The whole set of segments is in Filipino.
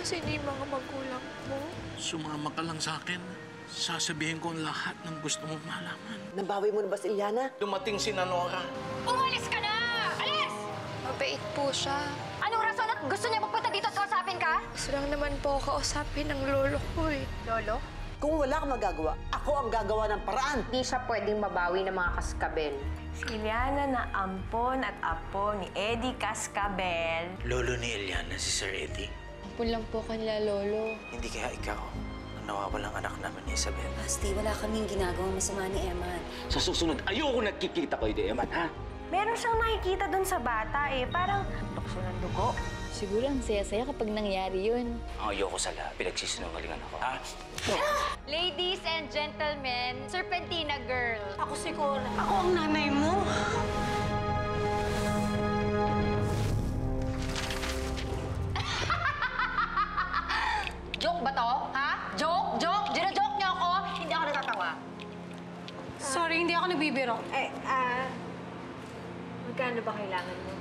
kasi ni mga magulang mo. Sumama ka lang sa akin. Sasabihin ko ang lahat ng gusto mong malaman. Nabawi mo na ba si Iliana? Dumating si Nanora. Umalis ka na! Alis! Mabait po siya. Anong rason at gusto niya magpunta dito at kausapin ka? Gusto lang naman po kausapin ng lolo ko eh. Lolo? Kung wala kang magagawa, ako ang gagawa ng paraan. Di siya pwedeng mabawi ng mga kaskabel. Si Iliana na ampon at apo ni Eddie Cascabel. Lolo ni Eliana, si Sir Eddie. Ampun lang po kanila, lolo. Hindi kaya ikaw ang nawawalang anak namin ni Isabel. Basti, wala kaming ginagawang masama ni Eman. Sa susunod, ayoko nagkikita kayo di Eman, ha? Meron siyang nakikita dun sa bata eh. Parang tukso ng dugo. Siguro ang saya-saya kapag nangyari yun. Ayoko sa lahat. Pinagsisinungalingan ako, ha? Ladies and gentlemen, Serpentina Girl. Ako si Cora. Ako ang nanay mo. Joke ba to? Ha? Joke? Joke? Gino-joke niyo ako? Hindi ako natatawa. Sorry, hindi ako nagbibiro. Magkano ba kailangan mo?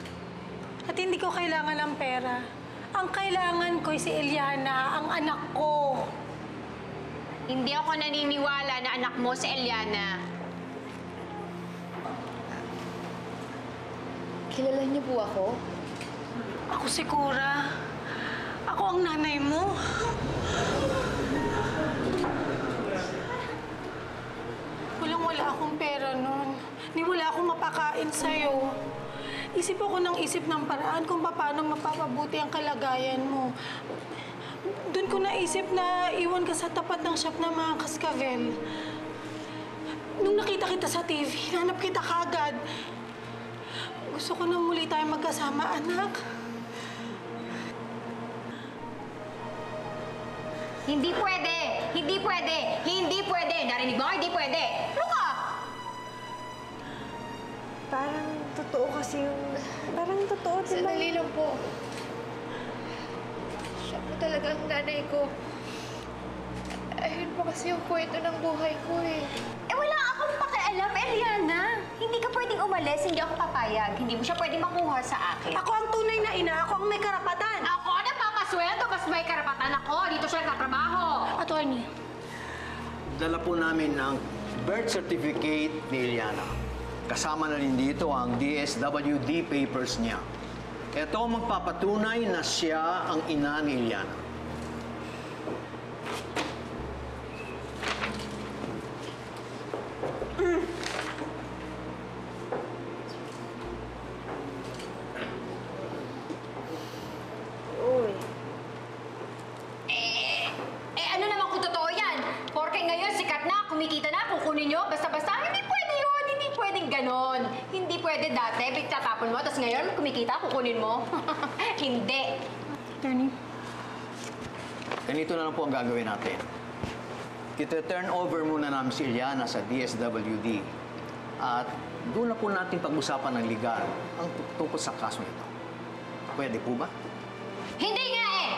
At hindi ko kailangan ng pera. Ang kailangan ko si Eliana, ang anak ko. Hindi ako naniniwala na anak mo si Eliana. Kilala niyo po ako? Ako si Cora. Ako ang nanay mo. Walang-wala akong pera nun. Ni wala akong mapakain sa'yo. Isip ako ng isip ng paraan kung paano mapapabuti ang kalagayan mo. Doon ko naisip na iwan ka sa tapat ng shop ng mga Cascabel. Nung nakita kita sa TV, hanap kita kagad. Gusto ko na muli tayo magkasama, anak. Hindi pwede! Hindi pwede! Hindi pwede! Narinig mo? Hindi pwede! Ano ka? Parang totoo kasi yung... Parang totoo, diba? Sandali lang po. Siya po talaga ang nanay ko. Ayun po kasi yung kwento ng buhay ko eh. Eh wala akong pakialam, Eliana. Hindi ka pwedeng umalis, hindi ako papayag. Hindi mo siya pwedeng makuha sa akin. Ako ang tunay na ina, ako ang may karapatan. Ako napapasweldo, mas may karapatan ako. Dito siya nagtatrabaho. Attorney. Dala po namin ang birth certificate ni Iliana. Kasama na rin dito ang DSWD papers niya. Ito ang magpapatunay na siya ang ina ni Iliana. Ano naman kung totoo yan? Porke ngayon sikat na, kumikita na, kukunin nyo, basta-basta. Hindi pwede yun, hindi pwedeng ganon. Hindi pwede dati, tatapon mo, tapos ngayon kumikita, kukunin mo. Hindi. Attorney. Ganito na lang po ang gagawin natin. Kita-turn over muna namin si Iliana sa DSWD. At doon na po natin pag-usapan ng legal ang tungkol sa kaso nito. Pwede po ba? Hindi nga eh!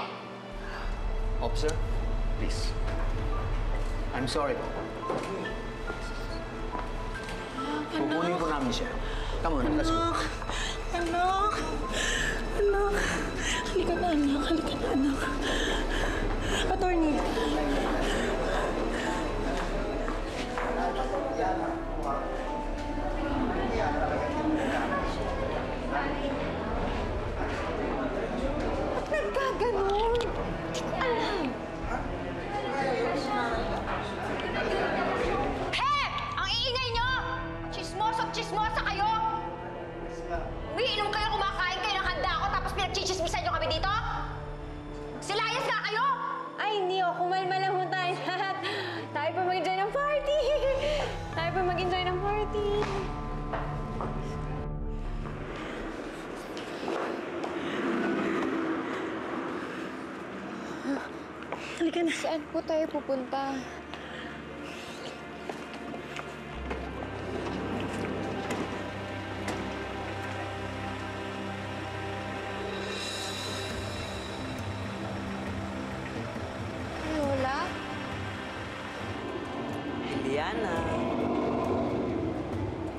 Officer, please. I'm sorry po. Kukunin po namin siya. Come on, let's go. Anak! Anak! Halika na, anak. Halika na, anak. Attorney. Ba't nagkaganon? Alam. He! Ang iingay nyo! Chismosa kayo! Umiinom kayo, kumakain kayo ng handa ako, tapos pinagchichismisan nyo kami dito? Silayas nga kayo! Ay, hindi oh. Kumalma lang mo tayo lahat. Tayo pa mag-enjoy ng party. Tayo pa mag-enjoy ng party. Halika na. Saan po tayo pupunta? Lola? Iliana,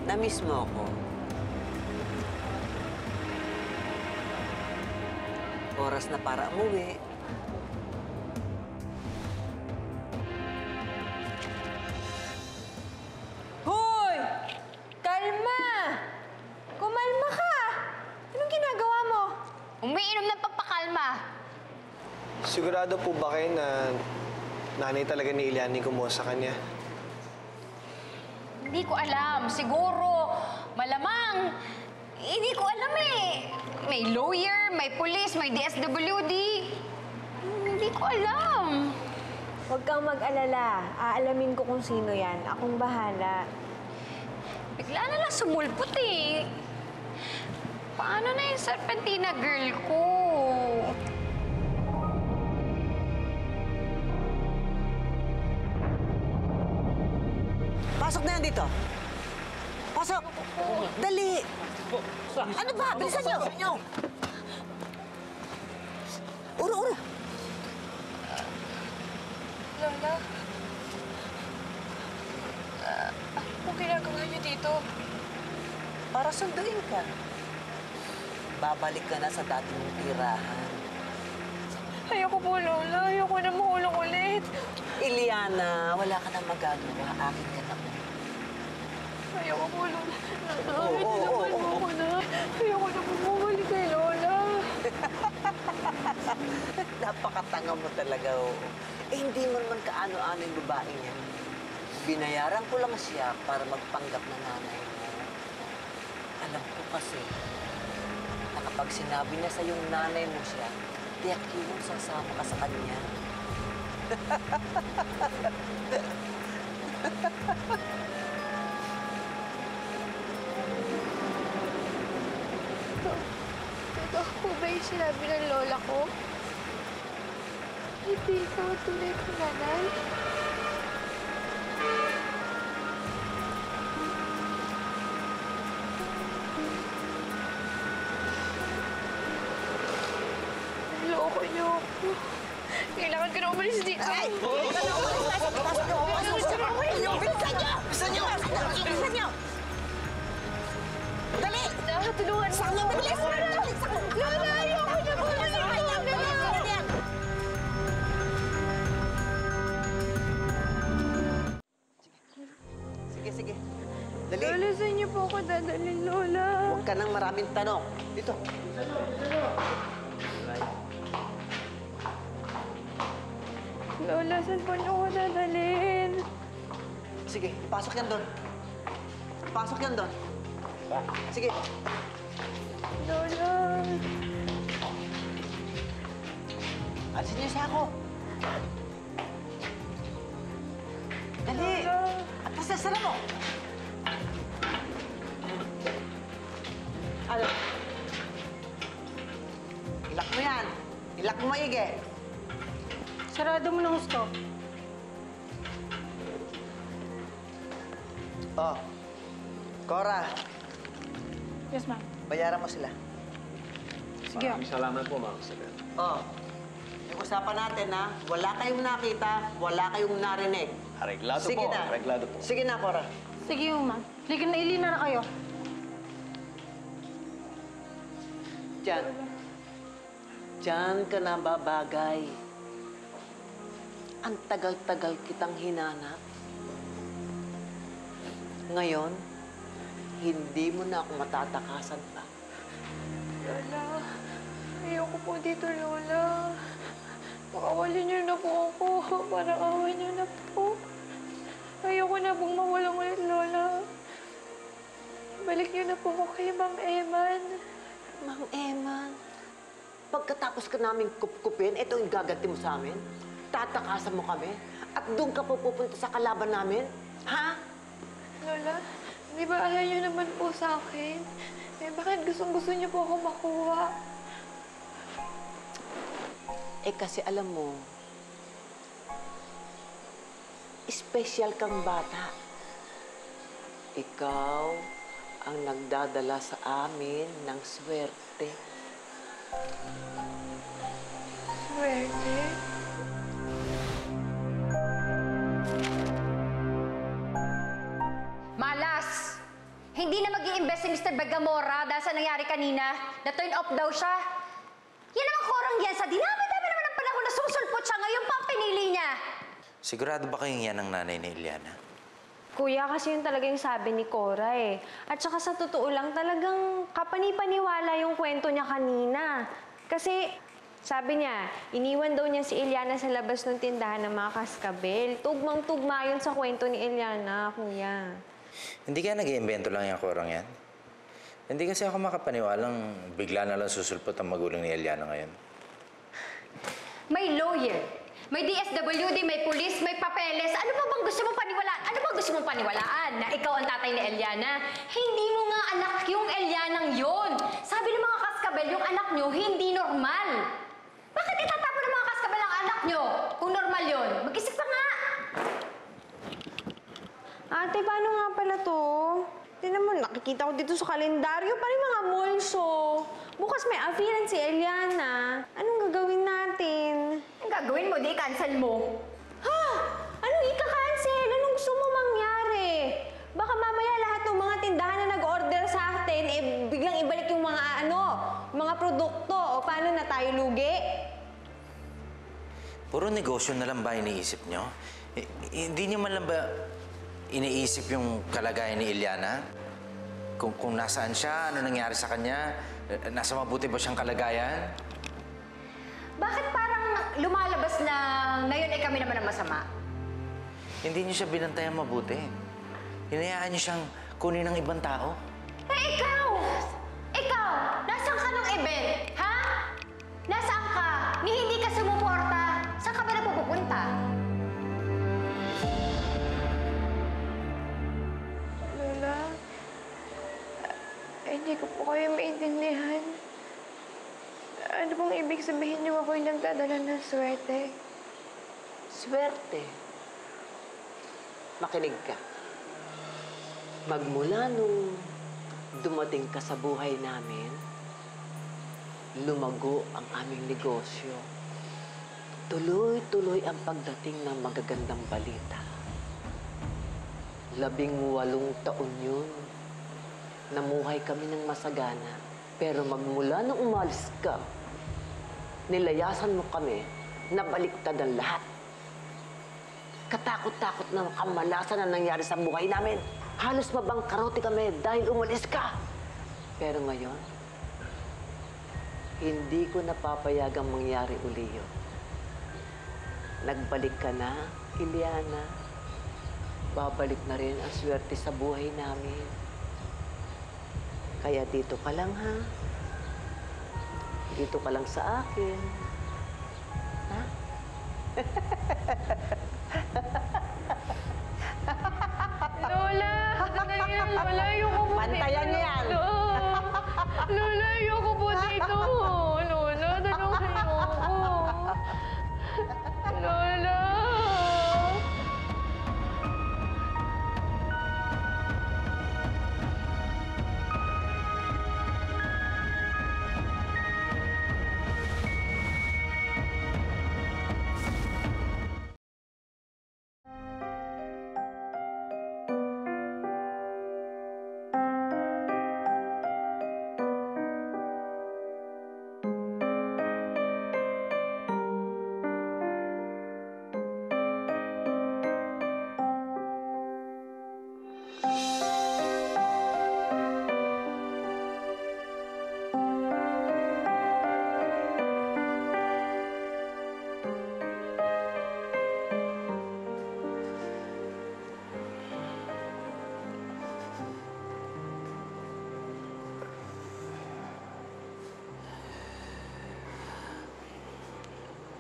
na-miss mo ako. Oras na para umuwi. Sigurado po ba kayo na nanay talaga ni Iliana yung kumuha sa kanya? Hindi ko alam. Siguro. Malamang. Hindi ko alam eh. May lawyer, may police, may DSWD. Hindi ko alam. Huwag kang mag-alala. Aalamin ko kung sino yan. Akong bahala. Bigla na lang sumulpot eh. Paano na yung Serpentina girl ko? Pasok na yan dito. Pasok! Dali! Ano ba? Bilisan niyo! Uro! Lola, ano po ginagawa niyo dito? Para sunduin ka. Babalik ka na sa dati mong tirahan. Ayoko po, Lola. Ayoko na mahulog ulit. Iliana, wala ka nang magagawa. Akin ka na. Ayoko po, Lola. Tinaman mo ako na. Ayoko na po bumalik kay Lola. Napakatanga mo talaga, oo. Eh, hindi mo naman kaano-ano yung babaeng yan. Binayaran ko lang siya para magpanggap na nanay mo. Alam ko kasi, na kapag sinabi niya sa yung nanay mo siya, tiyak yung sasama ka sa kanya. Totoo po ba yung sinabi ng lola ko? Hindi ikaw ang tunay kong nanay? Naloko niyo ako. Kailangan ko na umalis dito. Ay! Bilisan niyo! Dali! Tulungan mo. Sakto, bilis! Lola, ayoko na po. Sige. Dali. Lola, saan niyo po ako dadalhin, Lola? Huwag ka nang maraming tanong. Dito. Lola, saan po niyo ako dadalhin? Sige, pasok yan doon. Pasok yan doon. Sige. Lola. Alisin niyo siya ako. Dali. At pasasara mo. Ano? Ilak mo yan. Ilak mo maigi. Sarado mo ng gusto. Oh. Cora, Yes, ma'am. bayaran mo sila. Sige. Salamat po, Ma'am Isabel. Oh. Yung usapan natin, ha? Wala kayong nakita, wala kayong narinig. Areglado Sige po, na. areglado po. Sige na, Cora. Sige yung ma'am. Ilina na kayo. Diyan. Diyan ka na babagay. Ang tagal-tagal kitang hinanap. Ngayon, hindi mo na ako matatakasan pa. Lola, ayoko po dito, Lola. Pakawalin niyo na po ako. Parang awa niyo na po. Ayoko na pong mawalang ulit, Lola. Balik niyo na po ako kay Ma'am Eman. Ma'am Eman, pagkatapos ka namin kupkupin, ito yung gaganti mo sa amin? Tatakasan mo kami? At doon ka pupunta sa kalaban namin? Ha? Lola, di ba ayaw niyo naman po sa akin? Eh, bakit gustong-gusto niyo po ako makuha? Eh kasi alam mo, espesyal kang bata. Ikaw ang nagdadala sa amin ng swerte. Swerte? Malas! Hindi na mag-i-invest si Mr. Bergamora dahil sa nangyari kanina. Na-turn off daw siya. Yan naman korang yan. Sa dinami-dami naman ng panahon na susulpot siya. Ngayon pa ang pinili niya. Sigurado ba kayong yan ang nanay ni Iliana? Kuya, kasi yun talaga yung sabi ni Cora eh. At saka sa totoo lang, talagang kapani-paniwala yung kwento niya kanina. Kasi Sabi niya, iniwan daw niya si Eliana sa labas ng tindahan ng mga kaskabel. Tugmang-tugma yun sa kwento ni Eliana, kuya. Hindi kaya nag-iimbento lang yung korang yan? Hindi kasi ako makapaniwalang bigla na lang susulpot ang magulang ni Eliana ngayon. May lawyer, may DSWD, may pulis, may papeles. Ano pa bang gusto mong paniwalaan? Ano bang gusto mong paniwalaan? Na ikaw ang tatay ni Eliana? Hindi mo nga anak yung Elianang yon. Sabi ng mga kaskabel, yung anak nyo hindi normal. Bakit itatapon ng mga kaskabel ang anak nyo? Kung normal yon, mag-isip pa nga. Ate, paano nga pala to? Tingnan mo, nakikita ko dito sa kalendaryo, parang mga mulso. Bukas may appearance si Eliana. Anong gagawin natin? Ang gagawin mo, di cancel mo. Ha? Anong ika-cancel? Anong gusto mo mangyari? Baka mamaya lahat ng mga tindahan na nag-order sa atin, eh biglang ibalik yung mga mga produkto. O paano na tayo lugi? Puro negosyo na lang ba iniisip nyo? Hindi nyo man lang ba iniisip yung kalagayan ni Eliana? Kung nasaan siya, ano nangyari sa kanya? Nasa mabuti ba siyang kalagayan? Bakit parang lumalabas na ngayon ay kami naman ang masama? Hindi niyo siya binantayan mabuti. Hinayaan niyo siyang kunin ng ibang tao. Eh, ikaw! Ikaw! Nasaan ka ng event? Ha? Nasaan ka? Ni hindi ka sumuporta? Saan ka ba na pupunta? Lola, hindi ko po kayo maintindihan. Ano pong ibig sabihin niyo ako'y nagdadala ng swerte? Swerte. Makinig ka. Magmula nung dumating ka sa buhay namin, lumago ang aming negosyo. Tuloy-tuloy ang pagdating ng magagandang balita. 18 taon yun. Namuhay kami ng masagana. Pero magmula nung umalis ka, nilayasan mo kami na baliktad ang lahat. Katakot-takot na kamalasan ang nangyari sa buhay namin. Halos mabangkarote kami dahil umalis ka. Pero ngayon, hindi ko napapayagang mangyari uli yun. Nagbalik ka na, Eliana. Babalik na rin ang swerte sa buhay namin. Kaya dito ka lang, ha? Dito ka lang sa akin. Ha? Lola! Sandali lang, Lola. Ayoko po Bantayan niyo yan. Lola, ayoko po dito. Lola, tulungan niyo ako. Lola!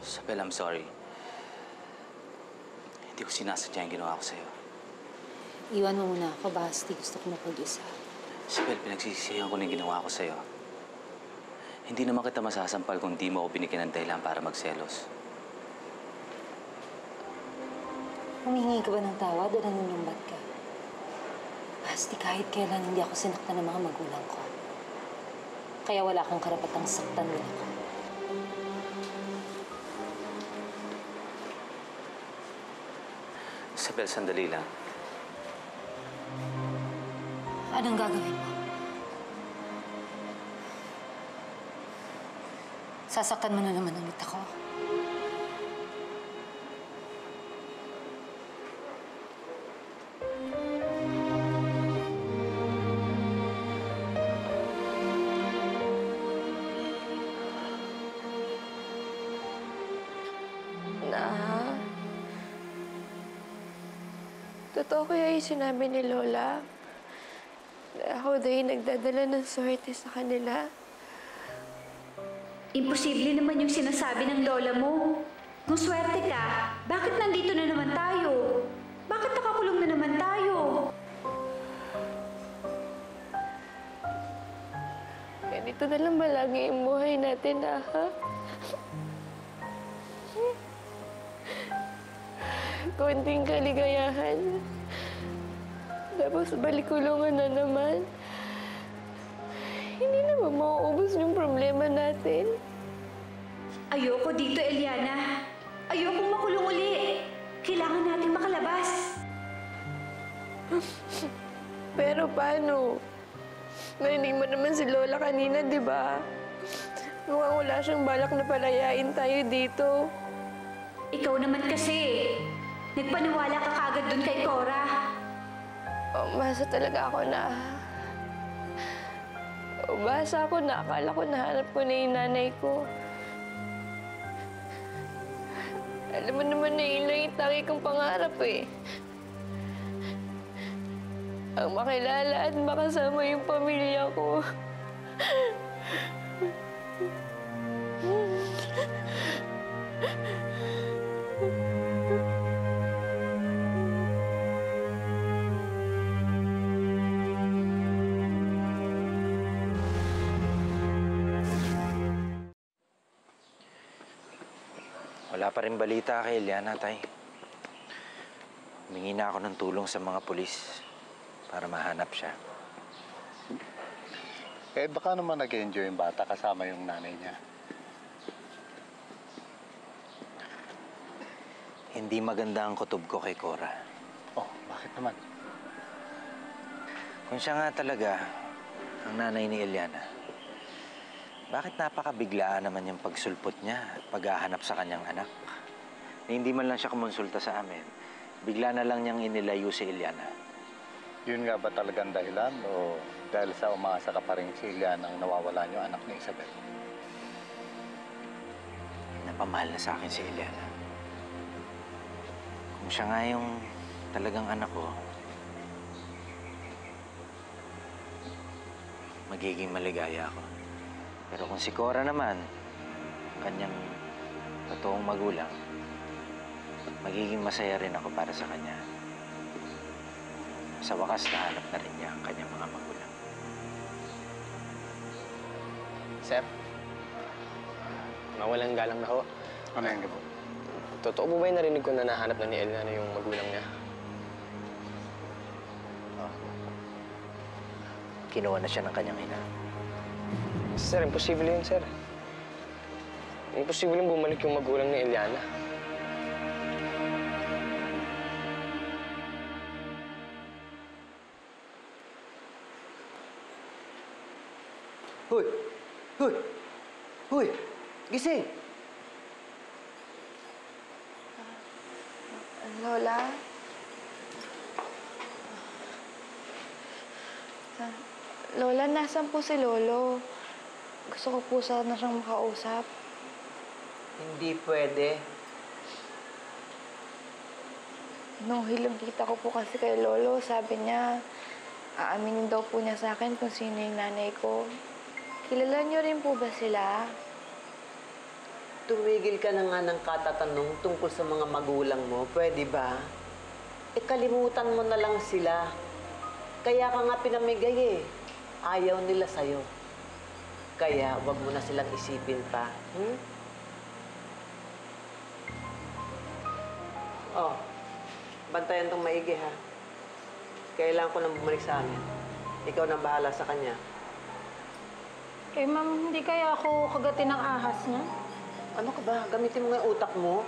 Isabel, I'm sorry. Hindi ko sinasadya yung ginawa ko sa'yo. Iwan mo muna ako, Basti. Gusto ko mapag-isa. Isabel, pinagsisisihan ko na yung ginawa ko sa'yo. Hindi naman kita masasampal kung di mo ako binigyan ng dahilan para magselos. Humihingi ka ba ng tawad o nanunumbat ka? Basti, kahit kailan hindi ako sinaktan ng mga magulang ko. Kaya wala kang karapatang saktan nila ko. Isabel, sandali lang. Anong gagawin mo? Sasaktan mo na naman ulit ako. Totoo kaya yung sinabi ni Lola? Na ako daw yung nagdadala ng swerte sa kanila? Imposible naman yung sinasabi ng lola mo. Kung swerte ka, bakit nandito na naman tayo? Bakit nakakulong na naman tayo? Ganito na lang ba lagi yung buhay natin, ha? Konting kaligayahan. Tapos balik-kulungan na naman. Hindi naman mauubos yung problema natin. Ayoko dito, Eliana. Ayokong makulong uli. Kailangan nating makalabas. Pero paano? Narinig mo naman si Lola kanina, di ba? Mukhang wala siyang balak na palayain tayo dito. Ikaw naman kasi. Nagpaniwala ka kagad dun kay Cora. Umasa talaga ako na... Umasa ako na akala ko nahanap ko na yung nanay ko. Alam mo naman na yun lang yung tangi kong pangarap eh. Ang makilala at makasama yung pamilya ko. Wala pa rin balita kay Eliana, tay. Humingi na ako ng tulong sa mga pulis para mahanap siya. Eh, baka naman nag-enjoy yung bata kasama yung nanay niya. Hindi maganda ang kutob ko kay Cora. Oh, bakit naman? Kung siya nga talaga ang nanay ni Eliana, bakit napakabiglaan naman yung pagsulpot niya at paghahanap sa kanyang anak? Na hindi man lang siya kumonsulta sa amin, bigla na lang niyang inilayo si Eliana. Yun nga ba talagang dahilan o dahil sa umasa ka pa rin si Eliana ang nawawala niyo anak ni Isabel? Napamahal na sa akin si Eliana. Kung siya nga yung talagang anak ko, magiging maligaya ako. Pero kung si Cora naman, kanyang totoong magulang, magiging masaya rin ako para sa kanya. Sa wakas, nahanap na rin niya ang kanyang mga magulang. Sir, mawalang galang na ho. Ano yan, Gabo? Totoo po ba yung narinig ko na nahanap na ni Eliana yung magulang niya? Kinuha na siya ng kanyang ina. Sir, imposible yun, sir. Imposible yung bumalik yung magulang ni Eliana. Hoy! Hoy! Hoy! Gising! Lola? Lola, nasan po si Lolo? Gusto ko po sana siyang makausap. Hindi pwede. Nung hilang kita ko po kasi kay Lolo, sabi niya, aaminin daw po niya sa akin kung sino yung nanay ko. Kilala niyo rin po ba sila? Tumigil ka na nga ng katatanong tungkol sa mga magulang mo. Pwede ba? E kalimutan mo na lang sila. Kaya ka nga pinamigay eh. Ayaw nila sa'yo. Kaya wag mo na silang isipin pa. Oh, bantayan tong maigi ha. Kailangan ko nang bumalik sa amin. Ikaw na bahala sa kanya. Eh, ma'am, hindi kaya ako kagatin ng ahas niya? Ano ka ba? Gamitin mo nga yung utak mo.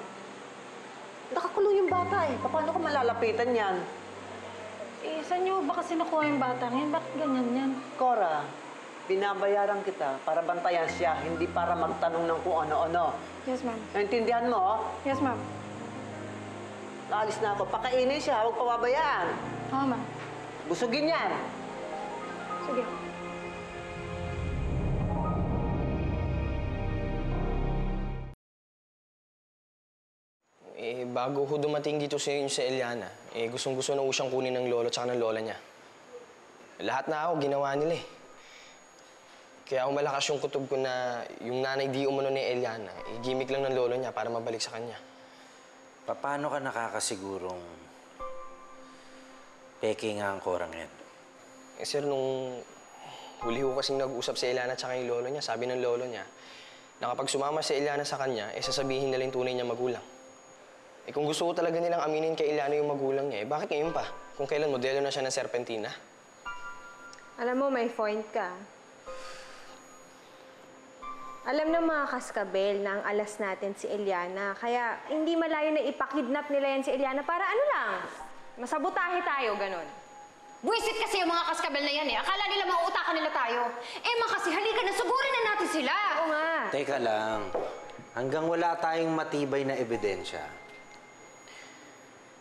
Nakakulong yung bata eh. Paano ko malalapitan yan? Eh, saan niyo ba kasi nakuha yung bata ngayon? Bakit ganyan yan? Cora, binabayaran kita para bantayan siya, hindi para magtanong ng kung ano-ano. Yes, ma'am. Naintindihan mo? Yes, ma'am. Naalis na ako. Pakainin siya, huwag pababayaan. Oo, ma'am. Busugin yan. Sige. Eh, bago ho dumating dito sa Eliana, gustong-gusto na ho siyang kunin ng lolo at ng lola niya. Lahat na ako, ginawa nila eh. Kaya ako malakas yung kutob ko na yung nanay di umano ni Eliana, gimmick lang ng lolo niya para mabalik sa kanya. Paano ka nakakasigurong peke nga ang korang yan? Sir, nung huli ho kasing nag-usap si Eliana at yung lolo niya, sabi ng lolo niya, na kapag sumama si Eliana sa kanya, sasabihin nila yung tunay niya magulang. Kung gusto ko talaga nilang aminin kay Eliana yung magulang niya, bakit ngayon pa? Kung kailan modelo na siya ng Serpentina? Alam mo, may point ka. Alam ng mga kaskabel na ang alas natin si Eliana, kaya hindi malayo na ipakidnap nila yan si Eliana para ano lang, masabotahe tayo, ganon. Buwisit kasi yung mga kaskabel na yan eh. Akala nila mauutakan nila tayo. Kasi halika na, sugurin na natin sila. Oo nga. Teka lang. Hanggang wala tayong matibay na ebidensya,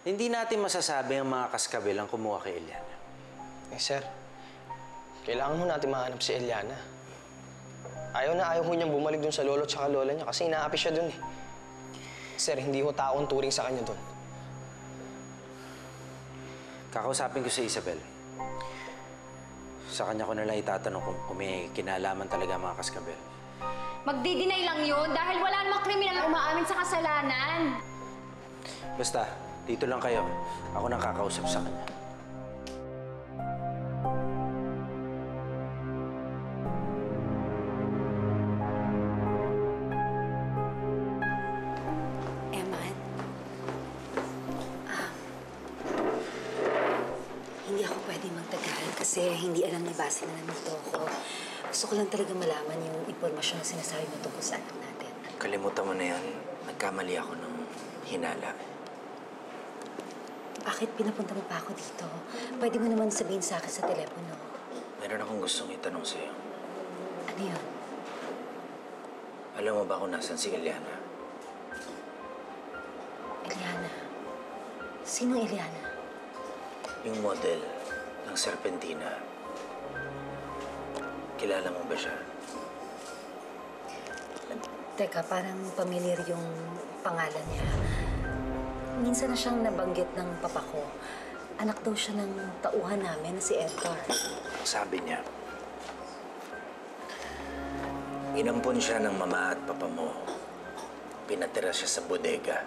hindi natin masasabi ang mga kaskabel ang kumuha kay Eliana. Sir, kailangan mo natin mahanap si Eliana. Ayaw na ayaw ho niyang bumalik dun sa lolo at lola niya kasi inaapi siya dun eh. Sir, hindi ho taong turing sa kanya dun. Kakausapin ko si Isabel. Sa kanya ko nalang itatanong kung may kinalaman talaga mga kaskabel. Magdi-deny lang yun dahil wala namang kriminal na umaamin sa kasalanan. Basta, dito lang kayo. Ako nang kakausap sa kanya. Hindi ako pwede magtagal kasi hindi alam ni Basi na nandito ako. Gusto ko lang talaga malaman yung impormasyon na sinasabi mo tungkol sa anak natin. Kalimutan mo na yan. Nagkamali ako ng hinala. Bakit pinapunta mo pa ako dito? Pwede mo naman sabihin sa akin sa telepono. Meron akong gustong itanong sa'yo. Ano yun? Alam mo ba kung nasan si Eliana? Eliana? Sinong Eliana? Yung model ng Serpentina. Kilala mo ba siya? Teka, parang familiar yung pangalan niya. Minsan na siyang nabanggit ng papa ko. Anak daw siya ng tauhan namin na si Edgar. Sabi niya, inampon siya ng mama at papa mo. Pinatira siya sa bodega.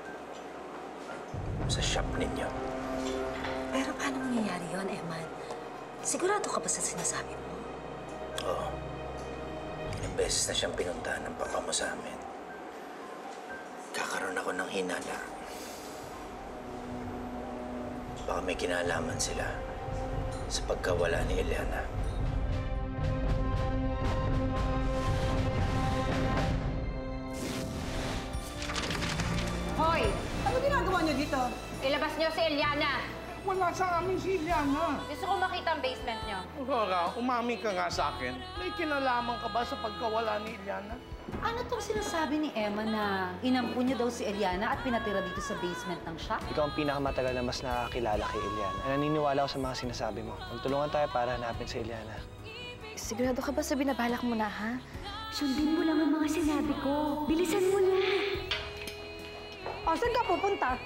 Sa shop ninyo. Pero paano mangyayari yun, Eman? Sigurado ka ba sa sinasabi mo? Oo. Ilang beses na siyang pinuntahan ng papa mo sa amin. Kakaroon ako ng hinala. Baka may kinalaman sila sa pagkawala ni Eliana. Hoy! Ano ginagawa niyo dito? Ilabas niyo si Eliana. Wala sa amin si Eliana. Gusto ko makita ang basement niyo. Rora, umami ka nga sa akin. May kinalaman ka ba sa pagkawala ni Eliana? Ano tong sinasabi ni Emma na inampun niya daw si Eliana at pinatira dito sa basement ng shop? Ikaw ang pinakamatagal na mas nakakilala kay Eliana. Naniniwala ako sa mga sinasabi mo. Magtulungan tayo para hanapin si Eliana. Sigurado ka ba sa binabalak mo na, ha? Sundin mo lang ang mga sinabi ko. Bilisan mo na. O, saan ka pupunta?